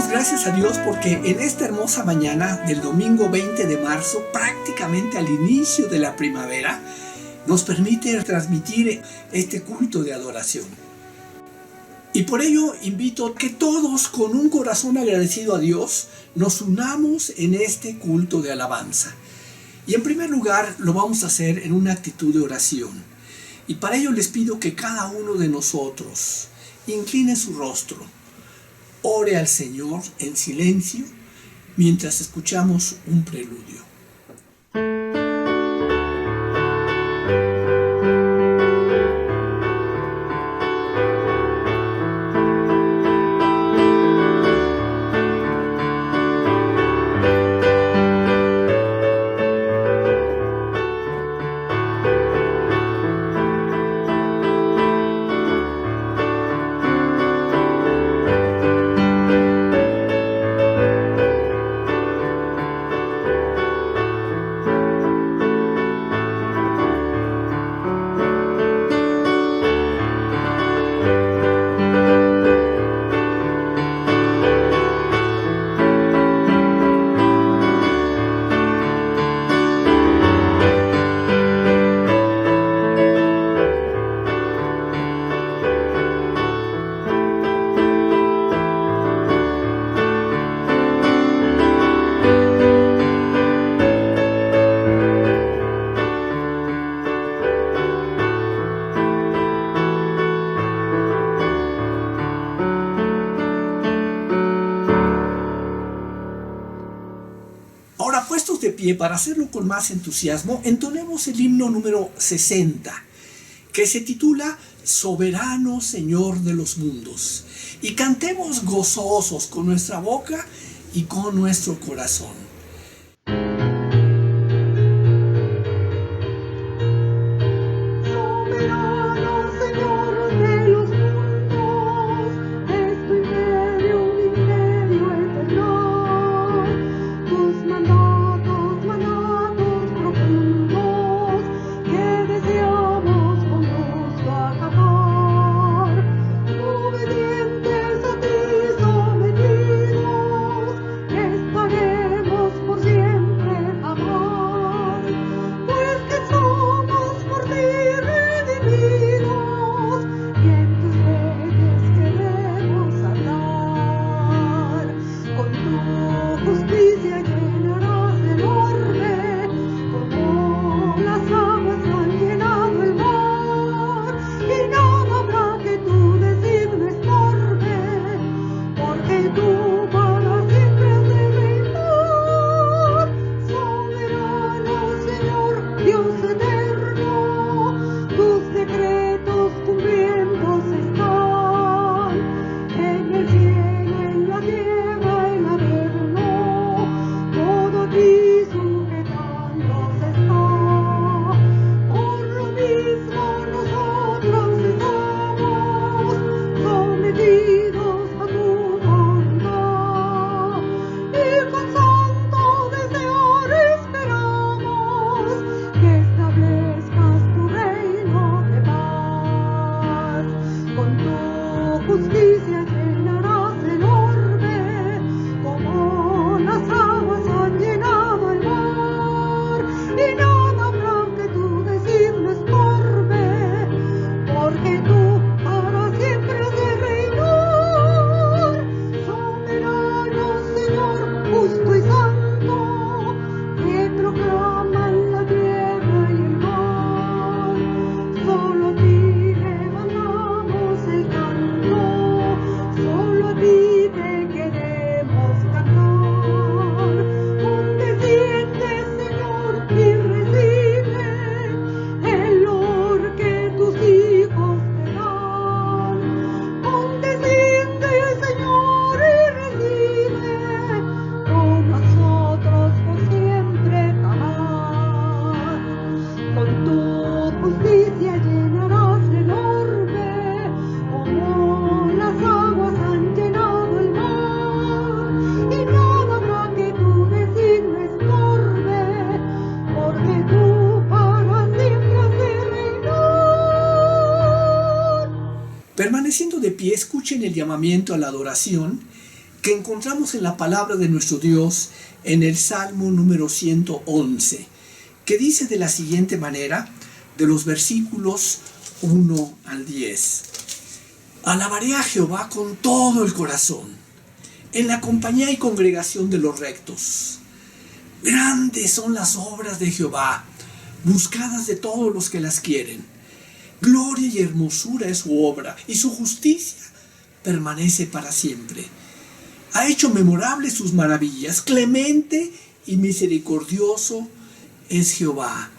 Damos gracias a Dios porque en esta hermosa mañana del domingo 20 de marzo, prácticamente al inicio de la primavera, nos permite transmitir este culto de adoración. Y por ello invito a que todos, con un corazón agradecido a Dios, nos unamos en este culto de alabanza. Y en primer lugar lo vamos a hacer en una actitud de oración. Y para ello les pido que cada uno de nosotros incline su rostro, ore al Señor en silencio mientras escuchamos un preludio. Ahora, puestos de pie, para hacerlo con más entusiasmo, entonemos el himno número 60, que se titula Soberano Señor de los Mundos, y cantemos gozosos con nuestra boca y con nuestro corazón. Permaneciendo de pie, escuchen el llamamiento a la adoración que encontramos en la palabra de nuestro Dios en el Salmo número 111, que dice de la siguiente manera, de los versículos 1 al 10. Alabaré a Jehová con todo el corazón, en la compañía y congregación de los rectos. Grandes son las obras de Jehová, buscadas de todos los que las quieren. Gloria y hermosura es su obra, y su justicia permanece para siempre. Ha hecho memorables sus maravillas, clemente y misericordioso es Jehová.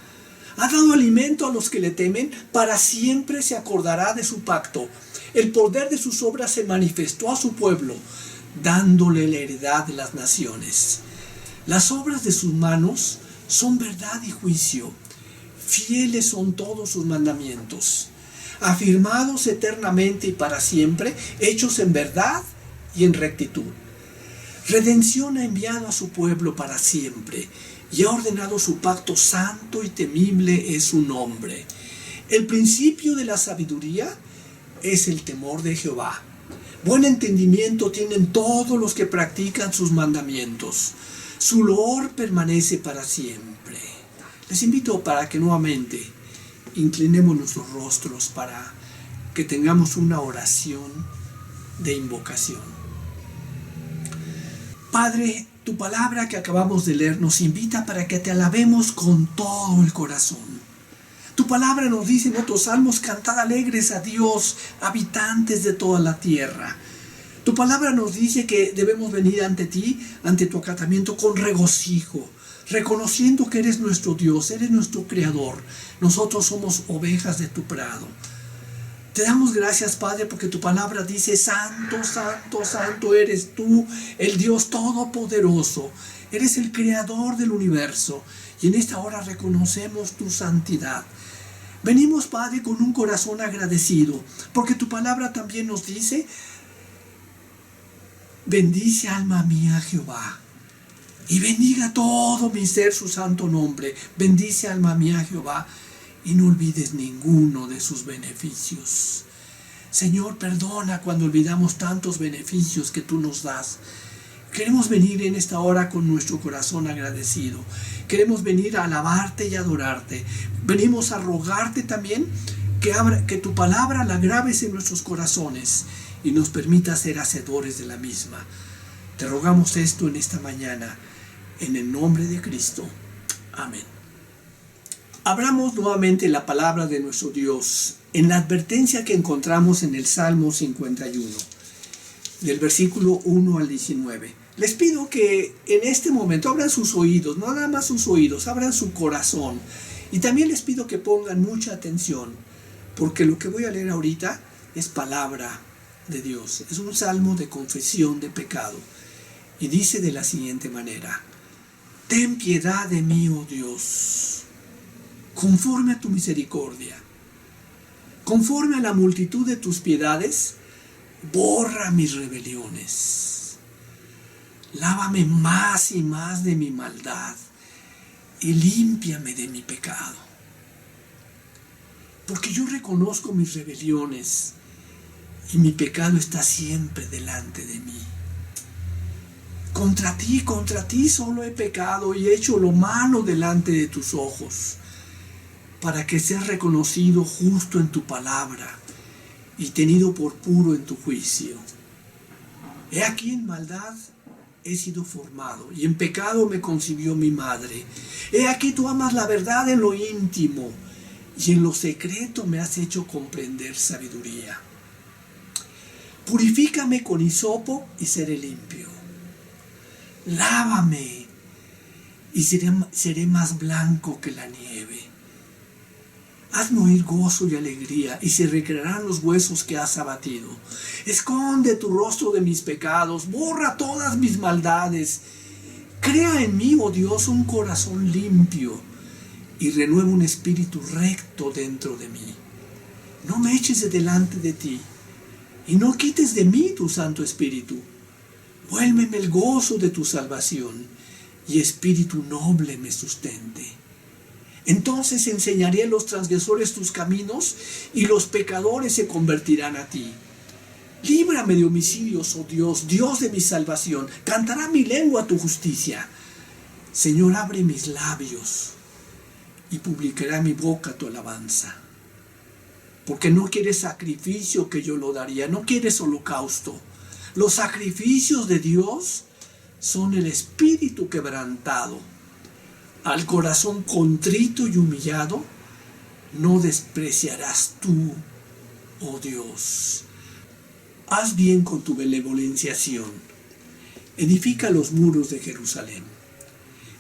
Ha dado alimento a los que le temen, para siempre se acordará de su pacto. El poder de sus obras se manifestó a su pueblo, dándole la heredad de las naciones. Las obras de sus manos son verdad y juicio. Fieles son todos sus mandamientos, afirmados eternamente y para siempre, hechos en verdad y en rectitud. Redención ha enviado a su pueblo para siempre, y ha ordenado su pacto santo y temible es su nombre. El principio de la sabiduría es el temor de Jehová. Buen entendimiento tienen todos los que practican sus mandamientos. Su loor permanece para siempre. Les invito para que nuevamente inclinemos nuestros rostros para que tengamos una oración de invocación. Padre, tu palabra que acabamos de leer nos invita para que te alabemos con todo el corazón. Tu palabra nos dice en otros salmos, cantad alegres a Dios, habitantes de toda la tierra. Tu palabra nos dice que debemos venir ante ti, ante tu acatamiento con regocijo, reconociendo que eres nuestro Dios, eres nuestro Creador. Nosotros somos ovejas de tu prado. Te damos gracias, Padre, porque tu palabra dice, santo, santo, santo eres tú, el Dios todopoderoso. Eres el Creador del universo. Y en esta hora reconocemos tu santidad. Venimos, Padre, con un corazón agradecido, porque tu palabra también nos dice, bendice alma mía Jehová, y bendiga todo mi ser su santo nombre. Bendice alma mía Jehová, y no olvides ninguno de sus beneficios. Señor, perdona cuando olvidamos tantos beneficios que tú nos das. Queremos venir en esta hora con nuestro corazón agradecido. Queremos venir a alabarte y adorarte. Venimos a rogarte también que tu palabra la grabes en nuestros corazones y nos permita ser hacedores de la misma. Te rogamos esto en esta mañana, en el nombre de Cristo. Amén. Abramos nuevamente la palabra de nuestro Dios en la advertencia que encontramos en el Salmo 51, del versículo 1 al 19. Les pido que en este momento abran sus oídos, no nada más sus oídos, abran su corazón. Y también les pido que pongan mucha atención, porque lo que voy a leer ahorita es palabra de Dios. Es un salmo de confesión de pecado. Y dice de la siguiente manera: ten piedad de mí, oh Dios, conforme a tu misericordia. Conforme a la multitud de tus piedades, borra mis rebeliones. Lávame más y más de mi maldad y límpiame de mi pecado. Porque yo reconozco mis rebeliones y mi pecado está siempre delante de mí. Contra ti solo he pecado y he hecho lo malo delante de tus ojos, para que seas reconocido justo en tu palabra y tenido por puro en tu juicio. He aquí en maldad he sido formado, y en pecado me concibió mi madre. He aquí tú amas la verdad en lo íntimo, y en lo secreto me has hecho comprender sabiduría. Purifícame con hisopo y seré limpio. Lávame y seré más blanco que la nieve. Hazme oír gozo y alegría, y se recrearán los huesos que has abatido. Esconde tu rostro de mis pecados, borra todas mis maldades. Crea en mí, oh Dios, un corazón limpio, y renueva un espíritu recto dentro de mí. No me eches de delante de ti, y no quites de mí tu Santo Espíritu. Vuélveme el gozo de tu salvación, y espíritu noble me sustente. Entonces enseñaré a los transgresores tus caminos, y los pecadores se convertirán a ti. Líbrame de homicidios, oh Dios, Dios de mi salvación. Cantará mi lengua tu justicia. Señor, abre mis labios y publicará mi boca tu alabanza. Porque no quieres sacrificio que yo lo daría, no quieres holocausto. Los sacrificios de Dios son el espíritu quebrantado. Al corazón contrito y humillado, no despreciarás tú, oh Dios. Haz bien con tu benevolenciación. Edifica los muros de Jerusalén.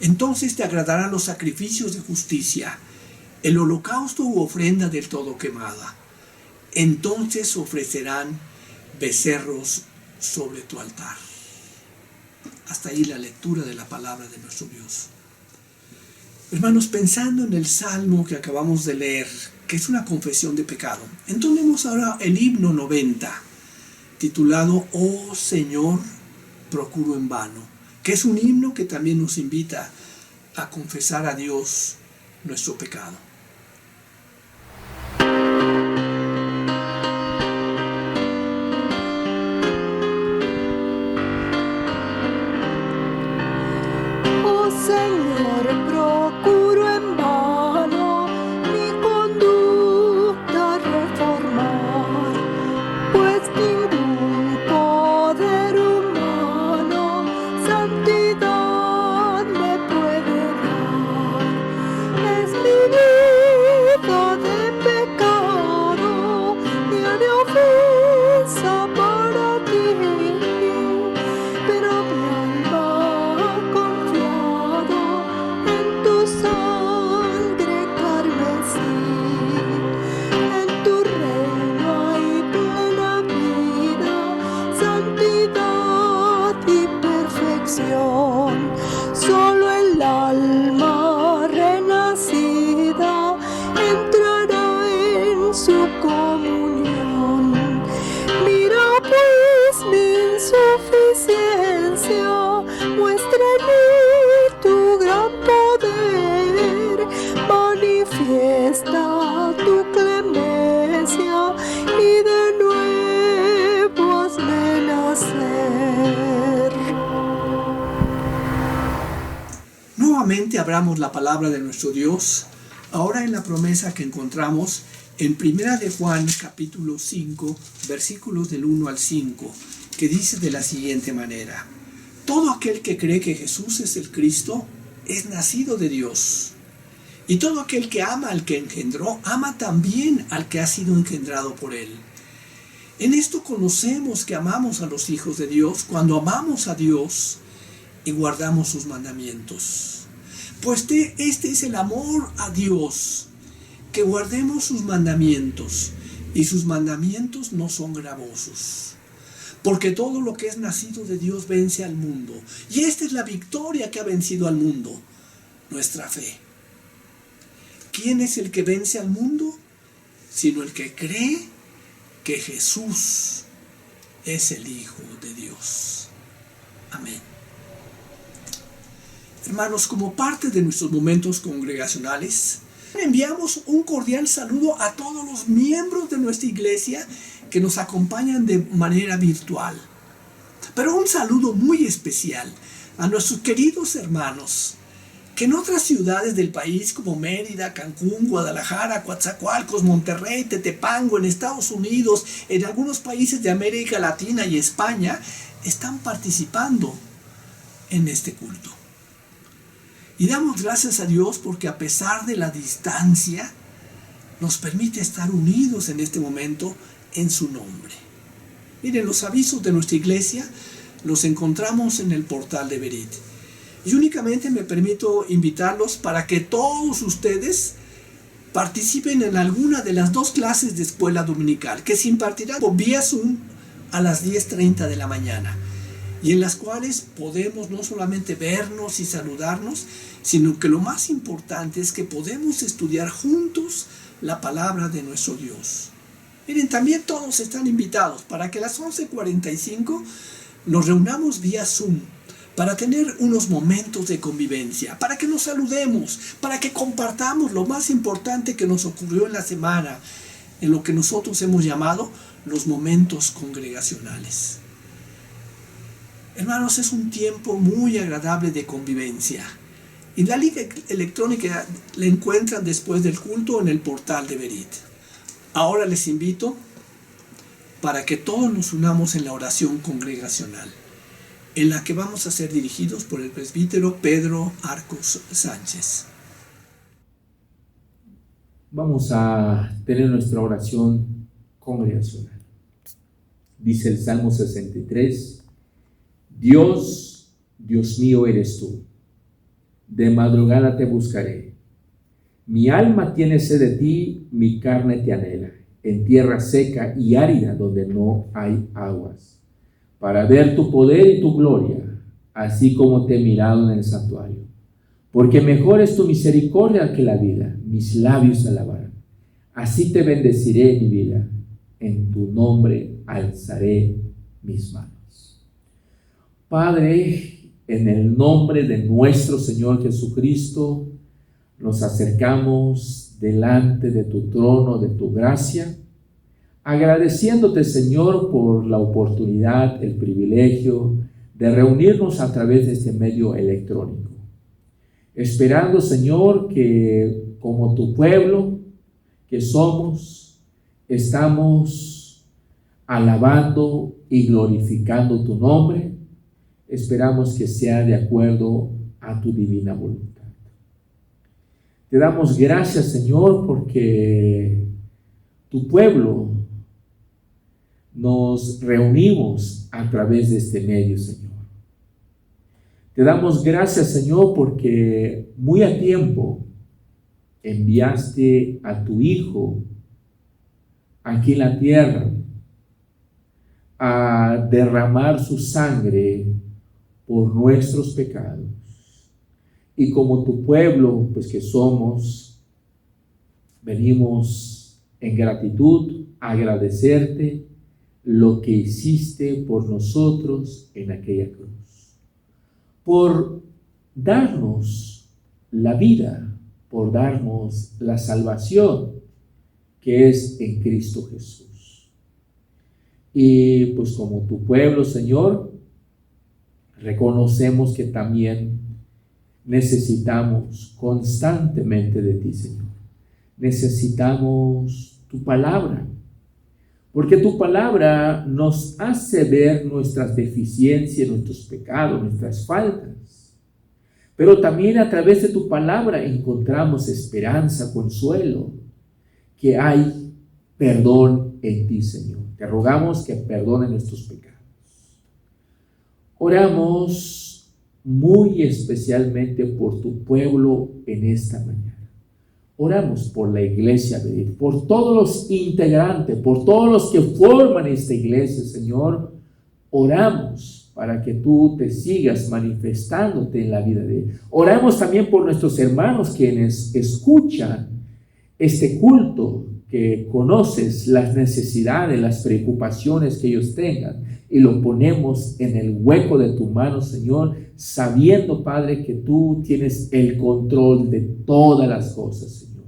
Entonces te agradarán los sacrificios de justicia, el holocausto u ofrenda del todo quemada. Entonces ofrecerán becerros sobre tu altar. Hasta ahí la lectura de la palabra de nuestro Dios. Hermanos, pensando en el salmo que acabamos de leer, que es una confesión de pecado, entonemos ahora el himno 90, titulado Oh Señor, procuro en vano, que es un himno que también nos invita a confesar a Dios nuestro pecado. Oh Señor, procuro en vano mi conducta reformar, pues ningún poder humano santidad me puede dar. Es mi vida de pecado, día de ofensa para ti, pero mi alma ha confiado en tu sangre carmesí. En tu reino hay plena vida, santidad y perfección. Solo el alma renacida entrará en su comunión. Mira pues mi insuficiencia, muestra en mí tu gran poder, manifiesta tu clemencia y de nuevo hazme nacer. Nuevamente abramos la palabra de nuestro Dios, ahora en la promesa que encontramos en 1 de Juan capítulo 5, versículos del 1 al 5, que dice de la siguiente manera: todo aquel que cree que Jesús es el Cristo es nacido de Dios. Y todo aquel que ama al que engendró, ama también al que ha sido engendrado por él. En esto conocemos que amamos a los hijos de Dios, cuando amamos a Dios y guardamos sus mandamientos. Pues este es el amor a Dios, que guardemos sus mandamientos, y sus mandamientos no son gravosos. Porque todo lo que es nacido de Dios vence al mundo, y esta es la victoria que ha vencido al mundo, nuestra fe. ¿Quién es el que vence al mundo? Sino el que cree que Jesús es el Hijo de Dios. Amén. Hermanos, como parte de nuestros momentos congregacionales, enviamos un cordial saludo a todos los miembros de nuestra iglesia que nos acompañan de manera virtual. Pero un saludo muy especial a nuestros queridos hermanos que en otras ciudades del país como Mérida, Cancún, Guadalajara, Coatzacoalcos, Monterrey, Tetepango, en Estados Unidos, en algunos países de América Latina y España, están participando en este culto. Y damos gracias a Dios porque a pesar de la distancia, nos permite estar unidos en este momento en su nombre. Miren, los avisos de nuestra iglesia los encontramos en el portal de Berit. Y únicamente me permito invitarlos para que todos ustedes participen en alguna de las 2 clases de escuela dominical que se impartirán por vía Zoom a las 10:30 de la mañana. Y en las cuales podemos no solamente vernos y saludarnos, sino que lo más importante es que podemos estudiar juntos la palabra de nuestro Dios. Miren, también todos están invitados para que a las 11:45 nos reunamos vía Zoom para tener unos momentos de convivencia, para que nos saludemos, para que compartamos lo más importante que nos ocurrió en la semana en lo que nosotros hemos llamado los momentos congregacionales. Hermanos, es un tiempo muy agradable de convivencia. Y la liga electrónica la encuentran después del culto en el portal de Berit. Ahora les invito para que todos nos unamos en la oración congregacional, en la que vamos a ser dirigidos por el presbítero Pedro Arcos Sánchez. Vamos a tener nuestra oración congregacional. Dice el Salmo 63, Dios, Dios mío eres tú, de madrugada te buscaré. Mi alma tiene sed de ti, mi carne te anhela, en tierra seca y árida donde no hay aguas, para ver tu poder y tu gloria, así como te he mirado en el santuario. Porque mejor es tu misericordia que la vida, mis labios alabarán. Así te bendeciré, mi vida, en tu nombre alzaré mis manos. Padre, en el nombre de nuestro Señor Jesucristo, nos acercamos delante de tu trono, de tu gracia, agradeciéndote, Señor, por la oportunidad, el privilegio de reunirnos a través de este medio electrónico. Esperando, Señor, que como tu pueblo que somos, estamos alabando y glorificando tu nombre. Esperamos que sea de acuerdo a tu divina voluntad. Te damos gracias, Señor, porque tu pueblo nos reunimos a través de este medio, Señor. Te damos gracias, Señor, porque muy a tiempo enviaste a tu Hijo aquí en la tierra a derramar su sangre por nuestros pecados. Y como tu pueblo, pues que somos, venimos en gratitud a agradecerte lo que hiciste por nosotros en aquella cruz, por darnos la vida, por darnos la salvación que es en Cristo Jesús. Y pues como tu pueblo, Señor, reconocemos que también necesitamos constantemente de ti, Señor. Necesitamos tu palabra, porque tu palabra nos hace ver nuestras deficiencias, nuestros pecados, nuestras faltas. Pero también a través de tu palabra encontramos esperanza, consuelo, que hay perdón en ti, Señor. Te rogamos que perdone nuestros pecados. Oramos muy especialmente por tu pueblo en esta mañana. Oramos por la iglesia, por todos los integrantes, por todos los que forman esta iglesia, Señor. Oramos para que tú te sigas manifestándote en la vida de ellos. Oramos también por nuestros hermanos quienes escuchan este culto, que conoces las necesidades, las preocupaciones que ellos tengan, y lo ponemos en el hueco de tu mano, Señor, sabiendo, Padre, que tú tienes el control de todas las cosas, Señor.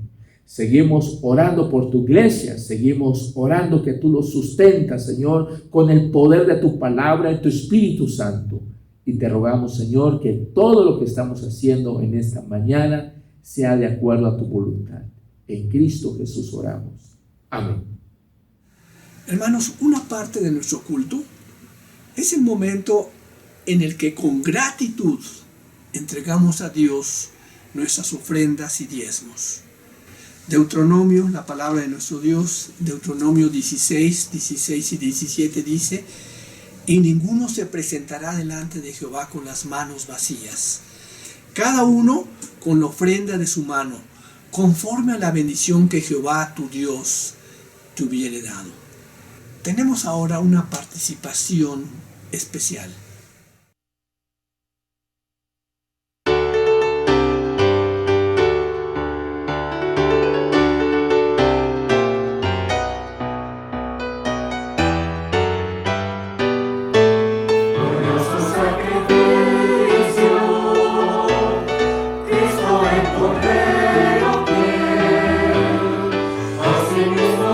Seguimos orando por tu iglesia, seguimos orando que tú lo sustentas, Señor, con el poder de tu palabra y tu Espíritu Santo. Y te rogamos, Señor, que todo lo que estamos haciendo en esta mañana sea de acuerdo a tu voluntad. En Cristo Jesús oramos. Amén. Hermanos, una parte de nuestro culto es el momento en el que con gratitud entregamos a Dios nuestras ofrendas y diezmos. Deuteronomio, la palabra de nuestro Dios, Deuteronomio 16 y 17 dice: y ninguno se presentará delante de Jehová con las manos vacías, cada uno con la ofrenda de su mano, conforme a la bendición que Jehová tu Dios te hubiere dado. Tenemos ahora una participación especial. Cristo el Cordero, que asimismo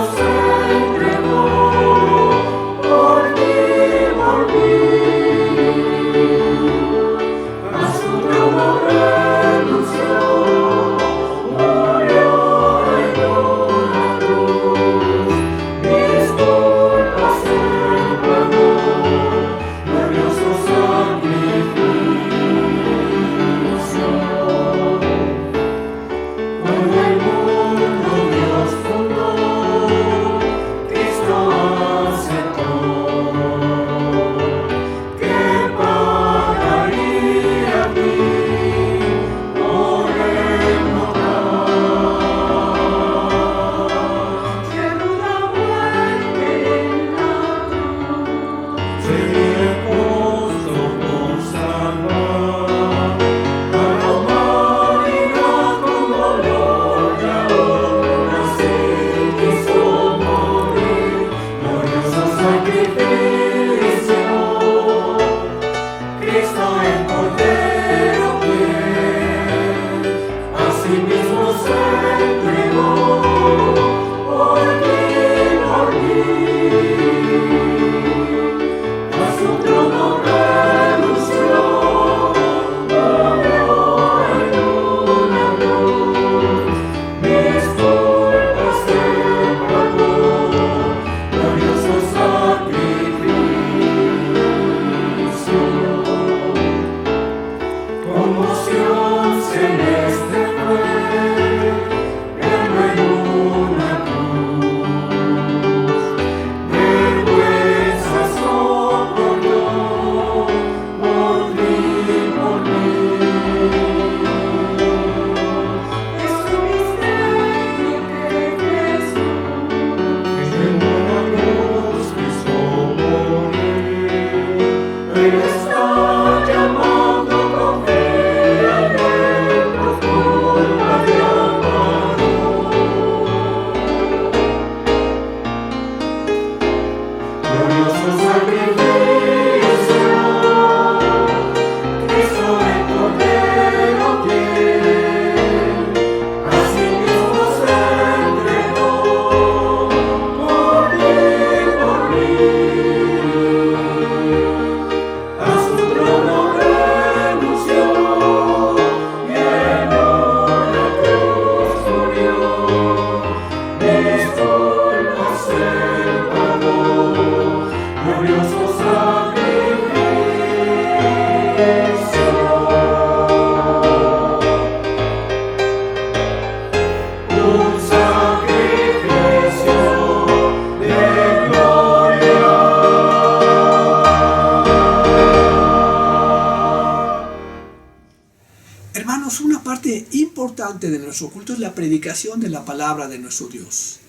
Hermanos, una parte importante de nuestro culto es la predicación de la palabra de nuestro Dios.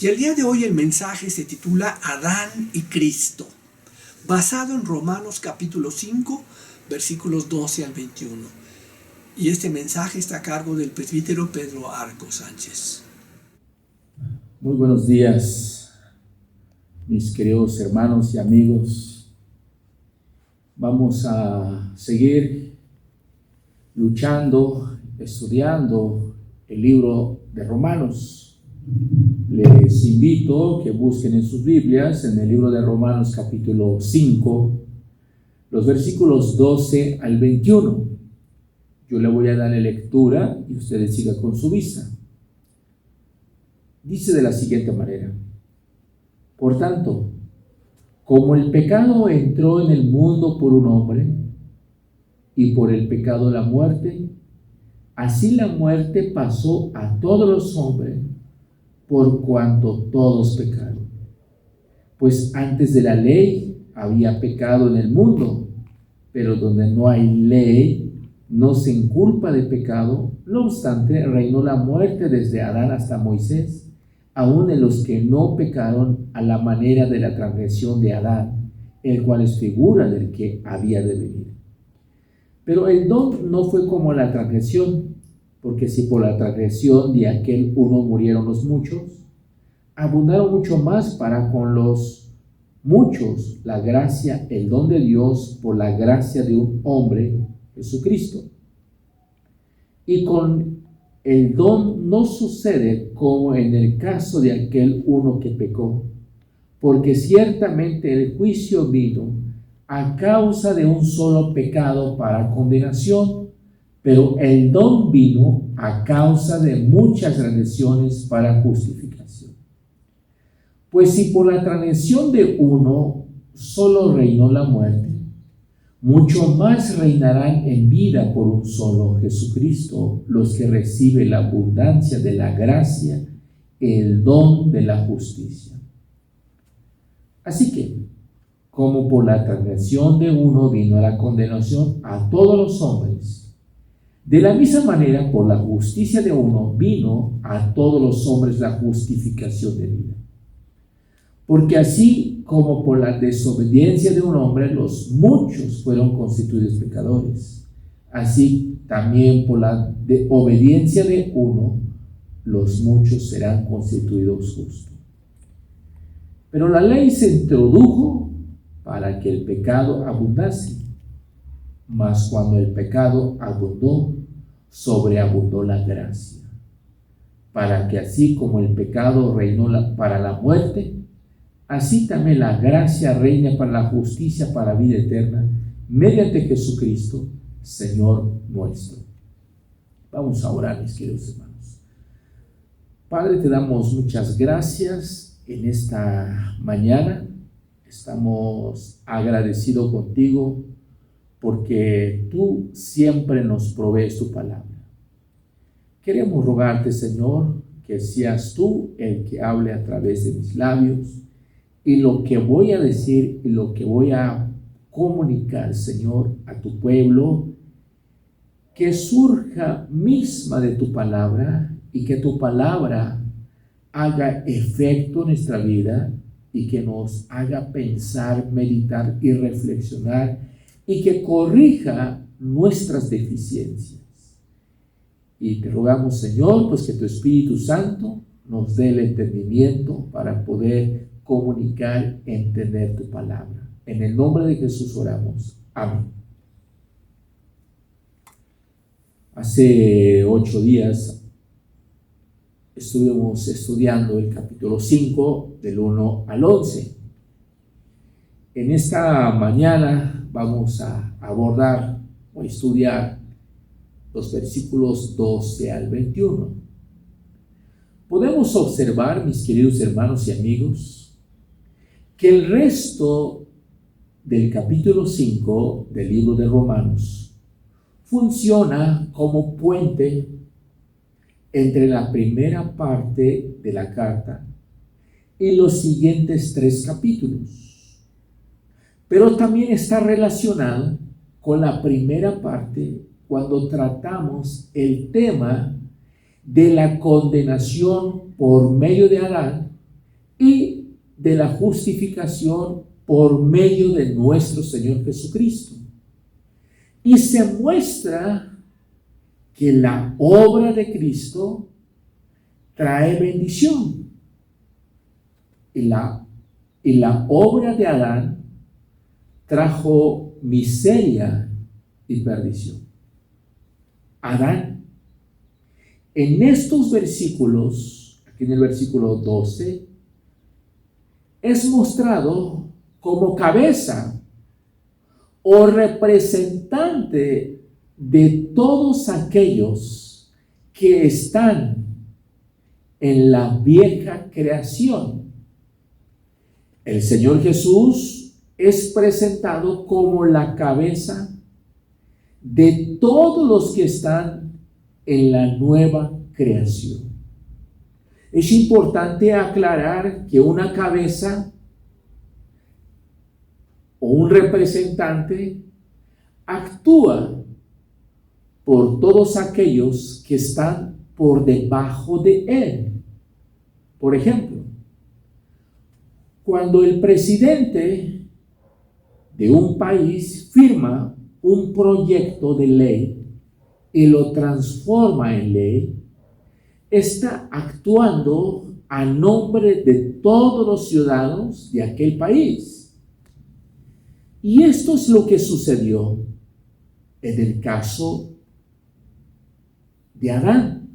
Y el día de hoy el mensaje se titula Adán y Cristo, basado en Romanos capítulo 5, versículos 12 al 21. Y este mensaje está a cargo del presbítero Pedro Arco Sánchez. Muy buenos días, mis queridos hermanos y amigos. Vamos a seguir luchando, estudiando el libro de Romanos. Les invito a que busquen en sus Biblias, en el libro de Romanos capítulo 5, los versículos 12 al 21. Yo le voy a dar lectura y ustedes sigan con su vista. Dice de la siguiente manera: por tanto, como el pecado entró en el mundo por un hombre, y por el pecado la muerte, así la muerte pasó a todos los hombres, por cuanto todos pecaron. Pues antes de la ley había pecado en el mundo, pero donde no hay ley, no se inculpa de pecado. No obstante, reinó la muerte desde Adán hasta Moisés, aun en los que no pecaron a la manera de la transgresión de Adán, el cual es figura del que había de venir. Pero el don no fue como la transgresión, porque si por la transgresión de aquel uno murieron los muchos, abundaron mucho más para con los muchos la gracia, el don de Dios por la gracia de un hombre, Jesucristo. Y con el don no sucede como en el caso de aquel uno que pecó, porque ciertamente el juicio vino a causa de un solo pecado para condenación, pero el don vino a causa de muchas transgresiones para justificación. Pues si por la transgresión de uno solo reinó la muerte, mucho más reinarán en vida por un solo, Jesucristo, los que reciben la abundancia de la gracia, el don de la justicia. Así que, como por la transgresión de uno vino la condenación a todos los hombres, de la misma manera por la justicia de uno vino a todos los hombres la justificación de vida. Porque así como por la desobediencia de un hombre los muchos fueron constituidos pecadores, así también por la obediencia de uno los muchos serán constituidos justos. Pero la ley se introdujo para que el pecado abundase, mas cuando el pecado abundó, sobreabundó la gracia, para que así como el pecado reinó para la muerte, así también la gracia reina para la justicia, para vida eterna, mediante Jesucristo, Señor nuestro. Vamos a orar, mis queridos hermanos. Padre, te damos muchas gracias en esta mañana. Estamos agradecidos contigo porque tú siempre nos provees tu palabra. Queremos rogarte, Señor, que seas tú el que hable a través de mis labios, y lo que voy a decir y lo que voy a comunicar, Señor, a tu pueblo, que surja misma de tu palabra y que tu palabra haga efecto en nuestra vida y que nos haga pensar, meditar y reflexionar, y que corrija nuestras deficiencias. Y te rogamos, Señor, pues que tu Espíritu Santo nos dé el entendimiento para poder comunicar, entender tu palabra. En el nombre de Jesús oramos. Amén. Hace 8 días estuvimos estudiando el capítulo 5 del 1 al 11. En esta mañana vamos a abordar o estudiar los versículos 12 al 21. Podemos observar, mis queridos hermanos y amigos, que el resto del capítulo 5 del libro de Romanos funciona como puente entre la primera parte de la carta y los siguientes 3 capítulos, pero también está relacionado con la primera parte cuando tratamos el tema de la condenación por medio de Adán y de la justificación por medio de nuestro Señor Jesucristo. Y se muestra que la obra de Cristo trae bendición y la obra de Adán trajo miseria y perdición. Adán, en estos versículos, aquí en el versículo 12, es mostrado como cabeza o representante de todos aquellos que están en la vieja creación. El Señor Jesús es presentado como la cabeza de todos los que están en la nueva creación. Es importante aclarar que una cabeza o un representante actúa por todos aquellos que están por debajo de él. Por ejemplo, cuando el presidente de un país firma un proyecto de ley y lo transforma en ley, está actuando a nombre de todos los ciudadanos de aquel país. Y esto es lo que sucedió en el caso de Adán.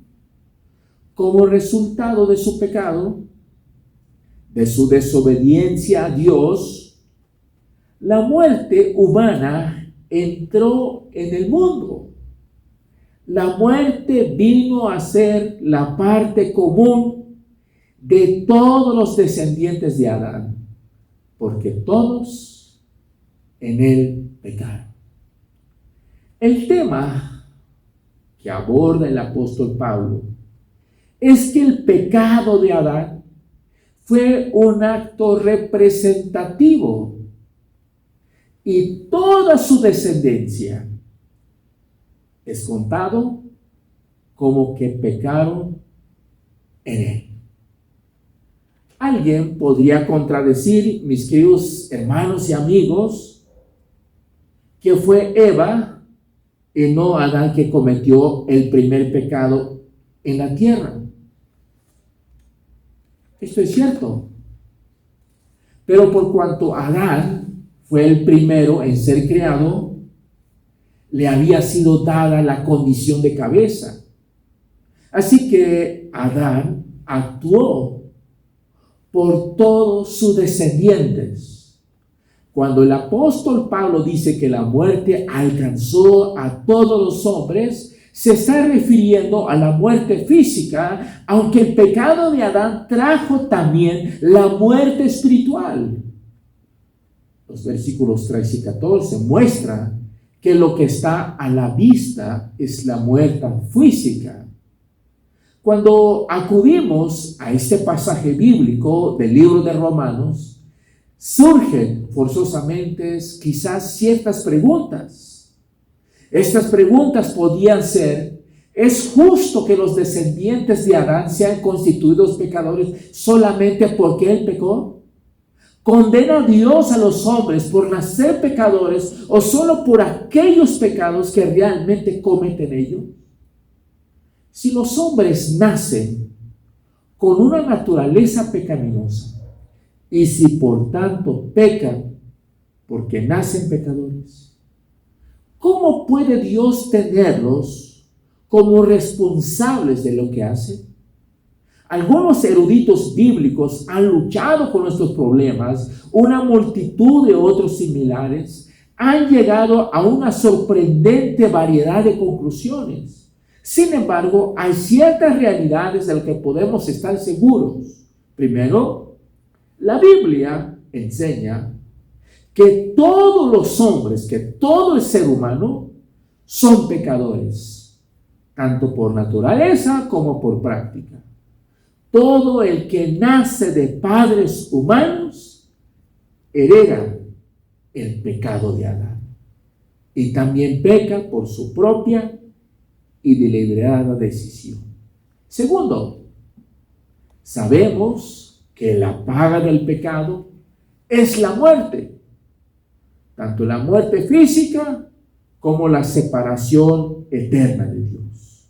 Como resultado de su pecado, de su desobediencia a Dios, la muerte humana entró en el mundo. La muerte vino a ser la parte común de todos los descendientes de Adán, porque todos en él pecaron. El tema que aborda el apóstol Pablo es que el pecado de Adán fue un acto representativo y toda su descendencia es contado como que pecaron en él. Alguien podría contradecir, mis queridos hermanos y amigos, que fue Eva y no Adán que cometió el primer pecado en la tierra. Esto es cierto. Pero por cuanto Adán fue el primero en ser creado, le había sido dada la condición de cabeza. Así que Adán actuó por todos sus descendientes. Cuando el apóstol Pablo dice que la muerte alcanzó a todos los hombres, se está refiriendo a la muerte física, aunque el pecado de Adán trajo también la muerte espiritual. Los versículos 13 y 14 muestran que lo que está a la vista es la muerte física. Cuando acudimos a este pasaje bíblico del libro de Romanos, surgen forzosamente quizás ciertas preguntas. Estas preguntas podían ser: ¿es justo que los descendientes de Adán sean constituidos pecadores solamente porque él pecó? ¿Condena Dios a los hombres por nacer pecadores o solo por aquellos pecados que realmente cometen ellos? Si los hombres nacen con una naturaleza pecaminosa y si por tanto pecan porque nacen pecadores, ¿cómo puede Dios tenerlos como responsables de lo que hacen? Algunos eruditos bíblicos han luchado con estos problemas. Una multitud de otros similares han llegado a una sorprendente variedad de conclusiones. Sin embargo, hay ciertas realidades de las que podemos estar seguros. Primero, la Biblia enseña que todos los hombres, que todo el ser humano son pecadores, tanto por naturaleza como por práctica. Todo el que nace de padres humanos hereda el pecado de Adán. y también peca por su propia y deliberada decisión. Segundo, sabemos que la paga del pecado es la muerte, tanto la muerte física como la separación eterna de Dios.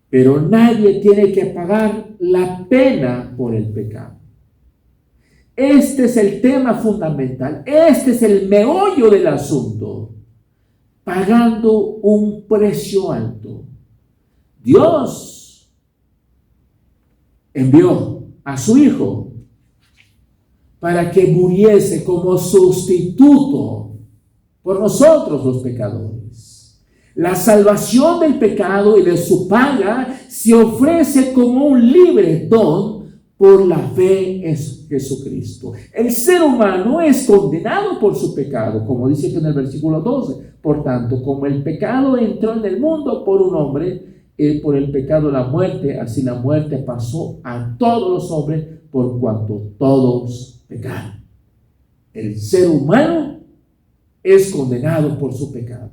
Pero nadie tiene que pagar la pena por el pecado. Este es el tema fundamental, este es el meollo del asunto, pagando un precio alto. Dios envió a su Hijo para que muriese como sustituto por nosotros los pecadores. La salvación del pecado y de su paga se ofrece como un libre don por la fe en Jesucristo. El ser humano es condenado por su pecado, como dice aquí en el versículo 12. Por tanto, como el pecado entró en el mundo por un hombre, por el pecado la muerte, así la muerte pasó a todos los hombres por cuanto todos pecaron. El ser humano es condenado por su pecado.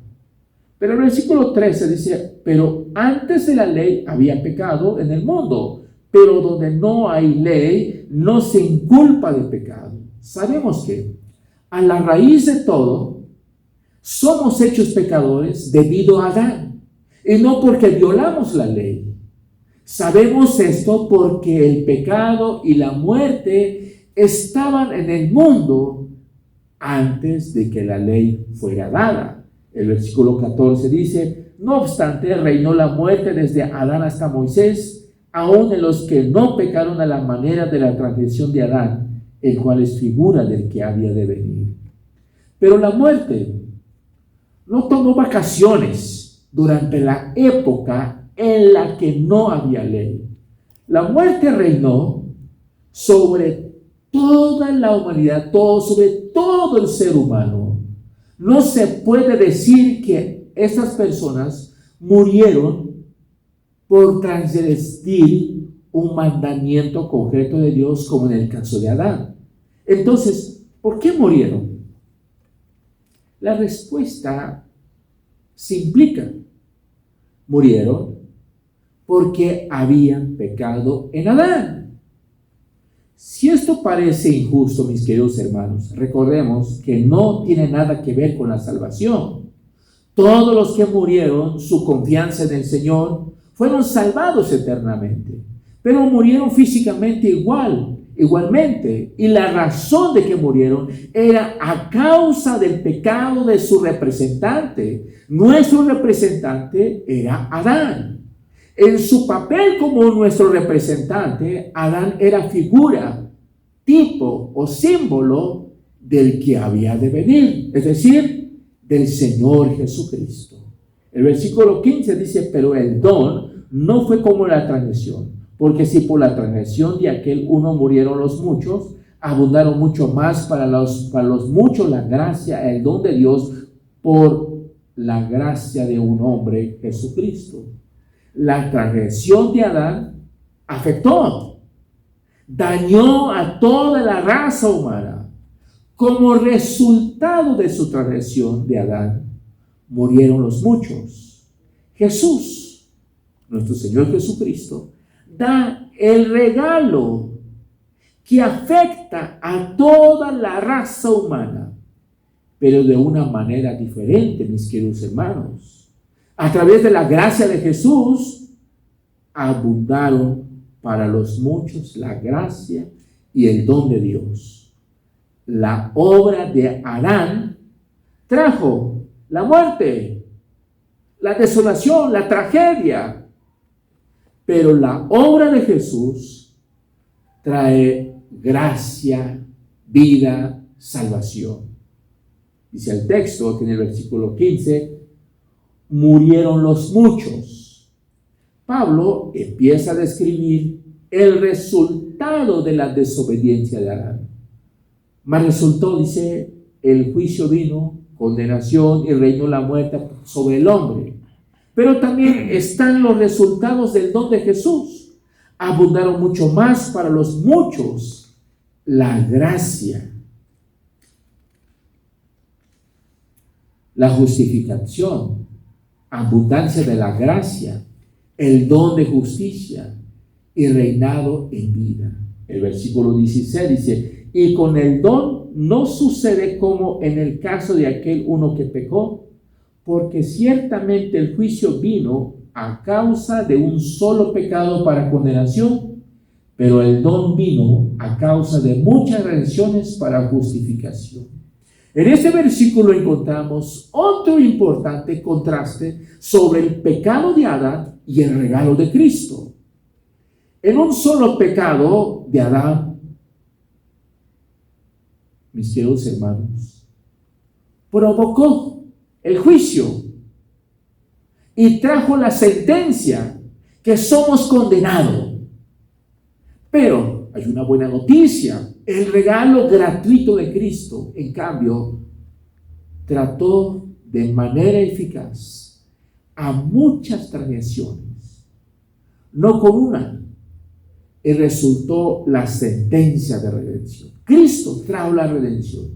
Pero el versículo 13 dice, pero antes de la ley había pecado en el mundo, pero donde no hay ley no se inculpa de pecado. Sabemos que a la raíz de todo somos hechos pecadores debido a Adán, y no porque violamos la ley. Sabemos esto porque el pecado y la muerte estaban en el mundo antes de que la ley fuera dada. El versículo 14 dice, no obstante, reinó la muerte desde Adán hasta Moisés, aun en los que no pecaron a la manera de la transgresión de Adán, el cual es figura del que había de venir. Pero la muerte no tomó vacaciones durante la época en la que no había ley. La muerte reinó sobre toda la humanidad, sobre todo el ser humano. No se puede decir que esas personas murieron por transgredir un mandamiento concreto de Dios, como en el caso de Adán. Entonces, ¿por qué murieron? La respuesta se implica. Murieron porque habían pecado en Adán. Si esto parece injusto, mis queridos hermanos, recordemos que no tiene nada que ver con la salvación. Todos los que murieron, su confianza en el Señor, fueron salvados eternamente, pero murieron físicamente igualmente, y la razón de que murieron era a causa del pecado de su representante. Nuestro representante era Adán. En su papel como nuestro representante, Adán era figura, tipo o símbolo del que había de venir, es decir, del Señor Jesucristo. El versículo 15 dice, pero el don no fue como la transgresión, porque si por la transgresión de aquel uno murieron los muchos, abundaron mucho más para los muchos la gracia, el don de Dios por la gracia de un hombre, Jesucristo. La transgresión de Adán afectó, dañó a toda la raza humana. Como resultado de su transgresión de Adán, murieron los muchos. Jesús, nuestro Señor Jesucristo, da el regalo que afecta a toda la raza humana, pero de una manera diferente, mis queridos hermanos. A través de la gracia de Jesús, abundaron para los muchos la gracia y el don de Dios. La obra de Adán trajo la muerte, la desolación, la tragedia. Pero la obra de Jesús trae gracia, vida, salvación. Dice el texto aquí en el versículo 15, murieron los muchos. Pablo empieza a describir el resultado de la desobediencia de Adán. Mas resultó, dice, el juicio vino, condenación y reinó la muerte sobre el hombre. Pero también están los resultados del don de Jesús. Abundaron mucho más para los muchos la gracia, la justificación, abundancia de la gracia, el don de justicia y reinado en vida. El versículo 16 dice, y con el don no sucede como en el caso de aquel uno que pecó, porque ciertamente el juicio vino a causa de un solo pecado para condenación, pero el don vino a causa de muchas redenciones para justificación. En este versículo encontramos otro importante contraste sobre el pecado de Adán y el regalo de Cristo. En un solo pecado de Adán, mis queridos hermanos, provocó el juicio y trajo la sentencia que somos condenados. Pero hay una buena noticia: el regalo gratuito de Cristo, en cambio, trató de manera eficaz a muchas transgresiones, no con una, y resultó la sentencia de redención. Cristo trajo la redención.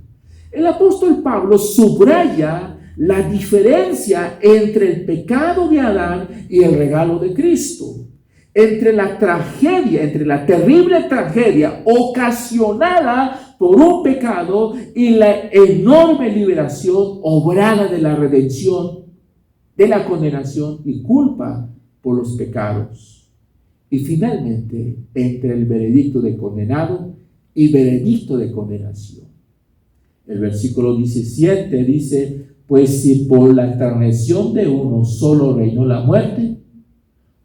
El apóstol Pablo subraya la diferencia entre el pecado de Adán y el regalo de Cristo, entre la tragedia, entre la terrible tragedia ocasionada por un pecado y la enorme liberación obrada de la redención, de la condenación y culpa por los pecados. Y finalmente, entre el veredicto de condenado y veredicto de condenación. El versículo 17 dice, pues si por la transgresión de uno solo reinó la muerte,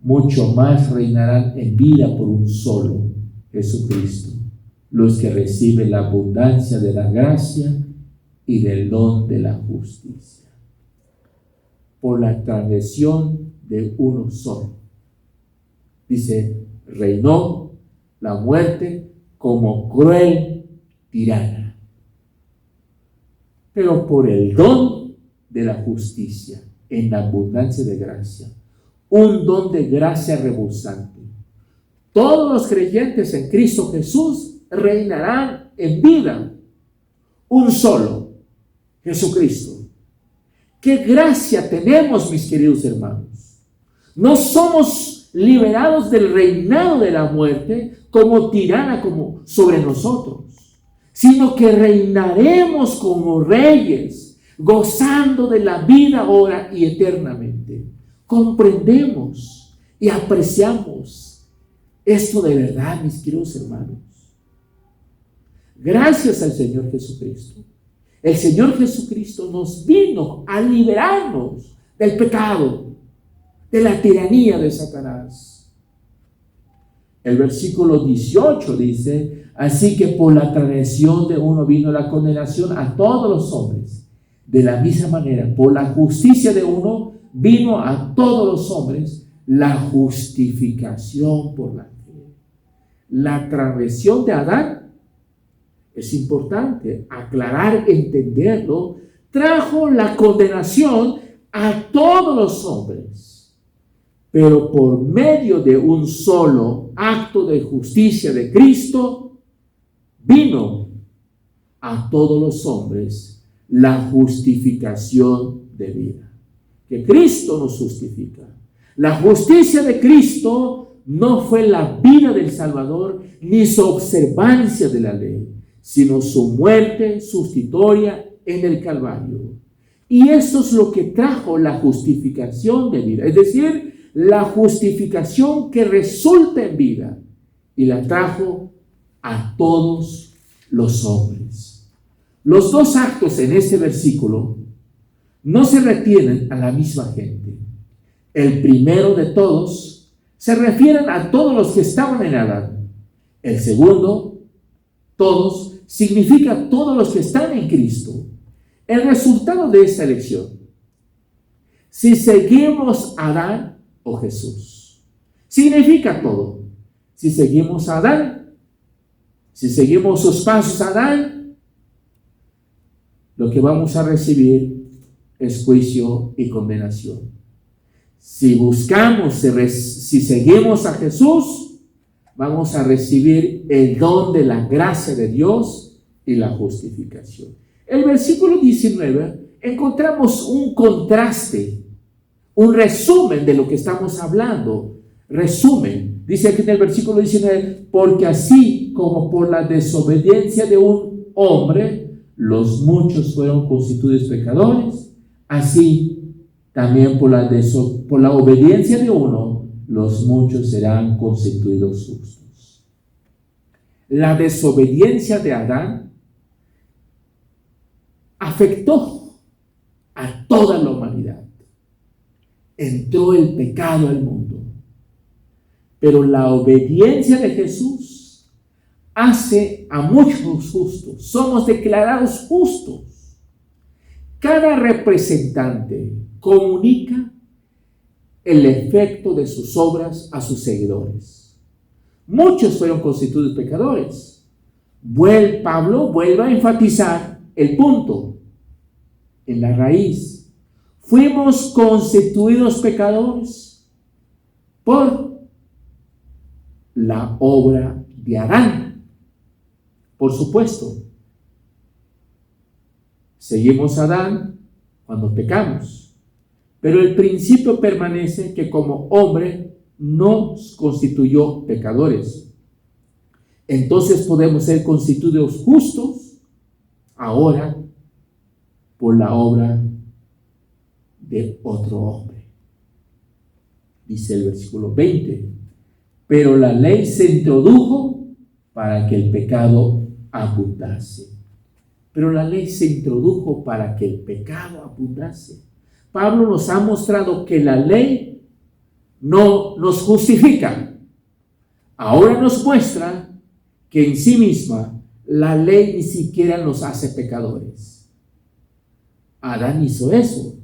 mucho más reinarán en vida por un solo, Jesucristo, los que reciben la abundancia de la gracia y del don de la justicia. Por la transgresión de uno solo. Dice, reinó la muerte como cruel tirana. Pero por el don de la justicia, en la abundancia de gracia, un don de gracia rebosante, todos los creyentes en Cristo Jesús reinarán en vida. Un solo, Jesucristo. ¡Qué gracia tenemos, mis queridos hermanos! No somos liberados del reinado de la muerte como tirana como sobre nosotros, sino que reinaremos como reyes, gozando de la vida ahora y eternamente. Comprendemos y apreciamos esto de verdad, mis queridos hermanos. Gracias al Señor Jesucristo. El Señor Jesucristo nos vino a liberarnos del pecado, de la tiranía de Satanás. El versículo 18 dice, así que por la transgresión de uno vino la condenación a todos los hombres. De la misma manera, por la justicia de uno vino a todos los hombres la justificación por la fe. La transgresión de Adán, es importante aclarar, entenderlo, trajo la condenación a todos los hombres. Pero por medio de un solo acto de justicia de Cristo, vino a todos los hombres la justificación de vida. Que Cristo nos justifica. La justicia de Cristo no fue la vida del Salvador ni su observancia de la ley, sino su muerte sustitutoria en el Calvario. Y eso es lo que trajo la justificación de vida, es decir, la justificación que resulta en vida, y la trajo a todos los hombres. Los dos actos en este versículo no se refieren a la misma gente. El primero de todos se refieren a todos los que estaban en Adán. El segundo, todos, significa todos los que están en Cristo. El resultado de esta elección, si seguimos a Adán o Jesús, significa todo. Si seguimos a Adán, si seguimos sus pasos a Adán, lo que vamos a recibir es juicio y condenación. Si buscamos, si seguimos a Jesús, vamos a recibir el don de la gracia de Dios y la justificación. El versículo 19 encontramos un contraste, un resumen de lo que estamos hablando. Resumen, dice aquí en el versículo 19, porque así como por la desobediencia de un hombre, los muchos fueron constituidos pecadores, así también por la obediencia de uno, los muchos serán constituidos justos. La desobediencia de Adán afectó a toda la humanidad. Entró el pecado al mundo. Pero la obediencia de Jesús hace a muchos justos. Somos declarados justos. Cada representante comunica el efecto de sus obras a sus seguidores. Muchos fueron constituidos pecadores. Pablo vuelve a enfatizar el punto en la raíz. Fuimos constituidos pecadores por la obra de Adán. Por supuesto, seguimos a Adán cuando pecamos, pero el principio permanece que como hombre nos constituyó pecadores. Entonces podemos ser constituidos justos ahora por la obra de otro hombre. Dice el versículo 20, pero la ley se introdujo para que el pecado abundase. Pero la ley se introdujo para que el pecado abundase. Pablo nos ha mostrado que la ley no nos justifica. Ahora nos muestra que en sí misma la ley ni siquiera nos hace pecadores. Adán hizo eso.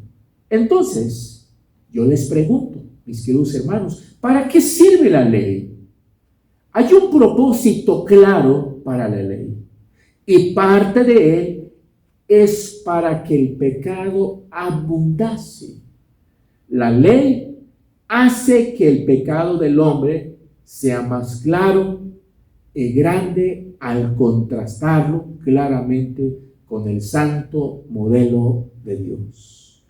Entonces, yo les pregunto, mis queridos hermanos, ¿para qué sirve la ley? Hay un propósito claro para la ley, y parte de él es para que el pecado abundase. La ley hace que el pecado del hombre sea más claro y grande al contrastarlo claramente con el santo modelo de Dios.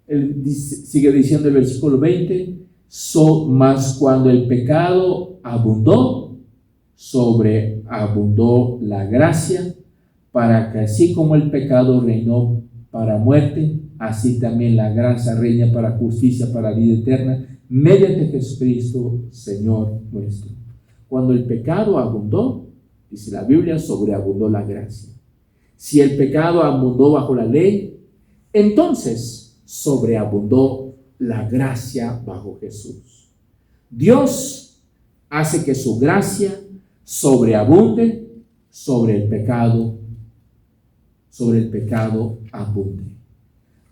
Él sigue diciendo el versículo 20, mas cuando el pecado abundó, sobreabundó la gracia, para que así como el pecado reinó para muerte, así también la gracia reina para justicia, para vida eterna, mediante Jesucristo, Señor nuestro. Cuando el pecado abundó, dice la Biblia, sobreabundó la gracia. Si el pecado abundó bajo la ley, entonces sobreabundó la gracia bajo Jesús. Dios hace que su gracia sobreabunde sobre el pecado abunde.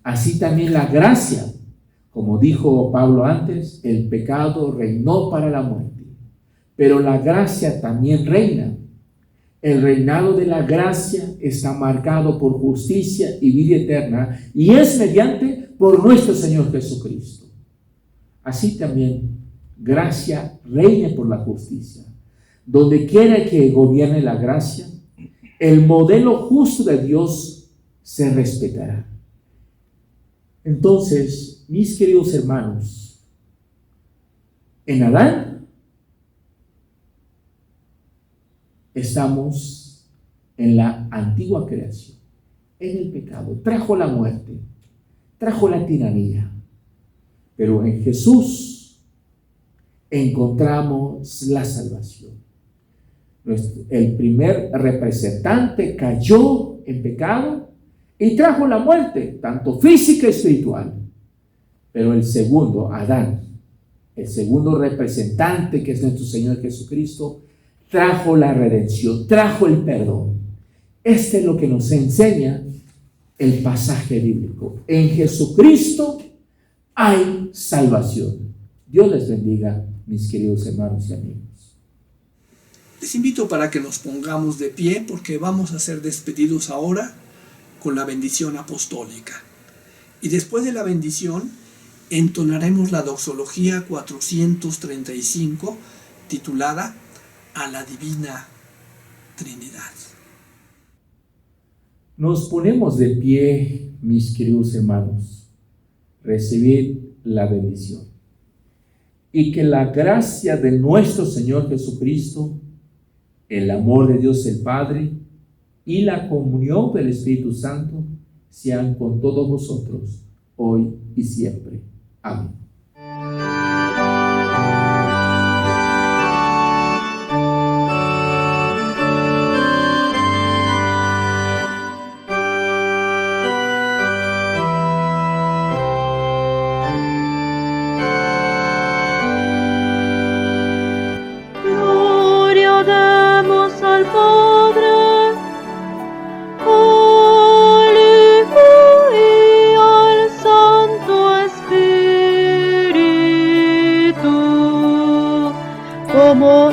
Así también la gracia, como dijo Pablo antes, el pecado reinó para la muerte, pero la gracia también reina. El reinado de la gracia está marcado por justicia y vida eterna, y es mediante por nuestro Señor Jesucristo. Así también gracia reine por la justicia. Donde quiera que gobierne la gracia, el modelo justo de Dios se respetará. Entonces, mis queridos hermanos, en Adán estamos en la antigua creación, en el pecado. Trajo la muerte, trajo la tiranía, pero en Jesús encontramos la salvación. El primer representante cayó en pecado y trajo la muerte, tanto física y espiritual. Pero el segundo, Adán, el segundo representante, que es nuestro Señor Jesucristo, trajo la redención, trajo el perdón. Este es lo que nos enseña el pasaje bíblico. En Jesucristo hay salvación. Dios les bendiga, mis queridos hermanos y amigos. Les invito para que nos pongamos de pie, porque vamos a ser despedidos ahora con la bendición apostólica. Y después de la bendición entonaremos la doxología 435, titulada A la Divina Trinidad. Nos ponemos de pie, mis queridos hermanos, recibid la bendición. Y que la gracia de nuestro Señor Jesucristo, el amor de Dios el Padre y la comunión del Espíritu Santo sean con todos vosotros, hoy y siempre. Amén. Gloria demos al Padre, al Hijo y al Santo Espíritu, como